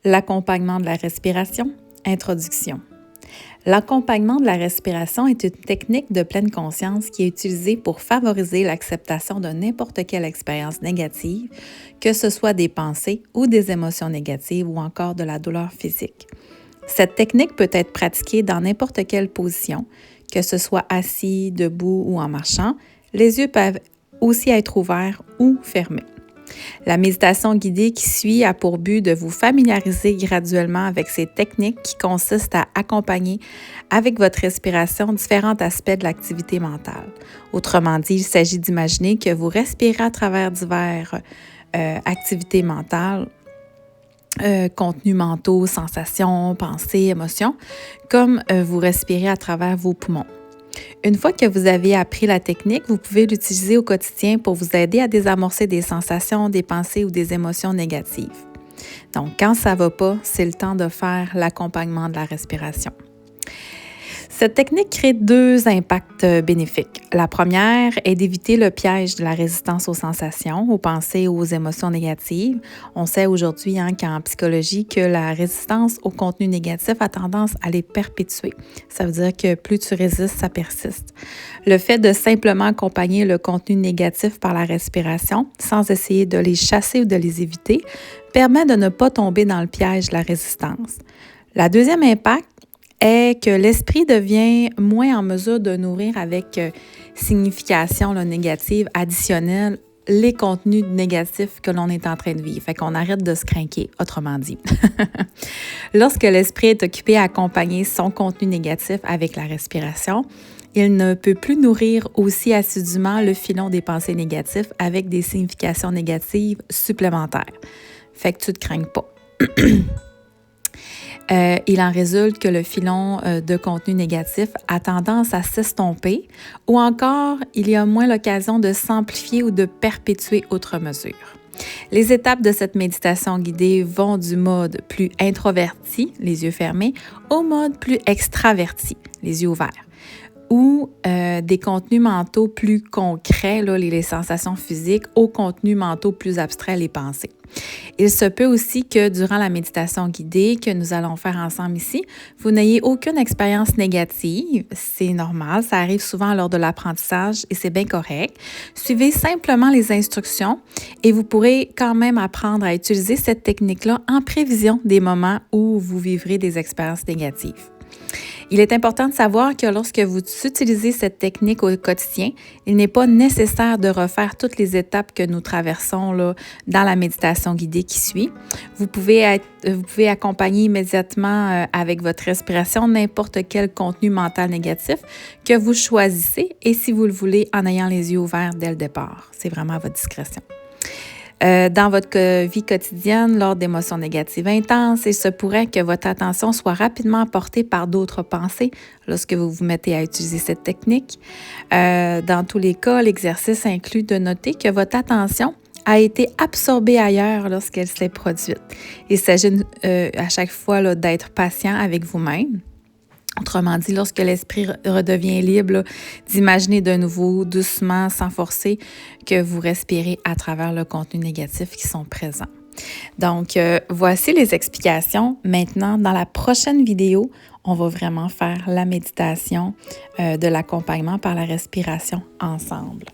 L'accompagnement de la respiration, introduction. L'accompagnement de la respiration est une technique de pleine conscience qui est utilisée pour favoriser l'acceptation de n'importe quelle expérience négative, que ce soit des pensées ou des émotions négatives ou encore de la douleur physique. Cette technique peut être pratiquée dans n'importe quelle position, que ce soit assis, debout ou en marchant. Les yeux peuvent aussi être ouverts ou fermés. La méditation guidée qui suit a pour but de vous familiariser graduellement avec ces techniques qui consistent à accompagner avec votre respiration différents aspects de l'activité mentale. Autrement dit, il s'agit d'imaginer que vous respirez à travers divers activités mentales, contenus mentaux, sensations, pensées, émotions, comme vous respirez à travers vos poumons. Une fois que vous avez appris la technique, vous pouvez l'utiliser au quotidien pour vous aider à désamorcer des sensations, des pensées ou des émotions négatives. Donc, quand ça ne va pas, c'est le temps de faire l'accompagnement de la respiration. Cette technique crée deux impacts bénéfiques. La première est d'éviter le piège de la résistance aux sensations, aux pensées ou aux émotions négatives. On sait aujourd'hui qu'en psychologie que la résistance au contenu négatif a tendance à les perpétuer. Ça veut dire que plus tu résistes, ça persiste. Le fait de simplement accompagner le contenu négatif par la respiration, sans essayer de les chasser ou de les éviter, permet de ne pas tomber dans le piège de la résistance. La deuxième impact est que l'esprit devient moins en mesure de nourrir avec signification négative additionnelle les contenus négatifs que l'on est en train de vivre. Fait qu'on arrête de se craquer, autrement dit. Lorsque l'esprit est occupé à accompagner son contenu négatif avec la respiration, il ne peut plus nourrir aussi assidûment le filon des pensées négatives avec des significations négatives supplémentaires. Fait que tu ne te craignes pas. Il en résulte que le filon de contenu négatif a tendance à s'estomper ou encore il y a moins l'occasion de s'amplifier ou de perpétuer outre mesure. Les étapes de cette méditation guidée vont du mode plus introverti, les yeux fermés, au mode plus extraverti, les yeux ouverts, ou des contenus mentaux plus concrets, les sensations physiques, aux contenus mentaux plus abstraits, les pensées. Il se peut aussi que durant la méditation guidée que nous allons faire ensemble ici, vous n'ayez aucune expérience négative. C'est normal, ça arrive souvent lors de l'apprentissage et c'est bien correct. Suivez simplement les instructions et vous pourrez quand même apprendre à utiliser cette technique-là en prévision des moments où vous vivrez des expériences négatives. Il est important de savoir que lorsque vous utilisez cette technique au quotidien, il n'est pas nécessaire de refaire toutes les étapes que nous traversons dans la méditation guidée qui suit. Vous pouvez accompagner immédiatement avec votre respiration n'importe quel contenu mental négatif que vous choisissez et si vous le voulez en ayant les yeux ouverts dès le départ. C'est vraiment à votre discrétion. Dans votre vie quotidienne, lors d'émotions négatives intenses, il se pourrait que votre attention soit rapidement portée par d'autres pensées lorsque vous vous mettez à utiliser cette technique. Dans tous les cas, l'exercice inclut de noter que votre attention a été absorbée ailleurs lorsqu'elle s'est produite. Il s'agit à chaque fois d'être patient avec vous-même. Autrement dit, lorsque l'esprit redevient libre, d'imaginer de nouveau, doucement, sans forcer, que vous respirez à travers le contenu négatif qui sont présents. Donc, voici les explications. Maintenant, dans la prochaine vidéo, on va vraiment faire la méditation de l'accompagnement par la respiration ensemble.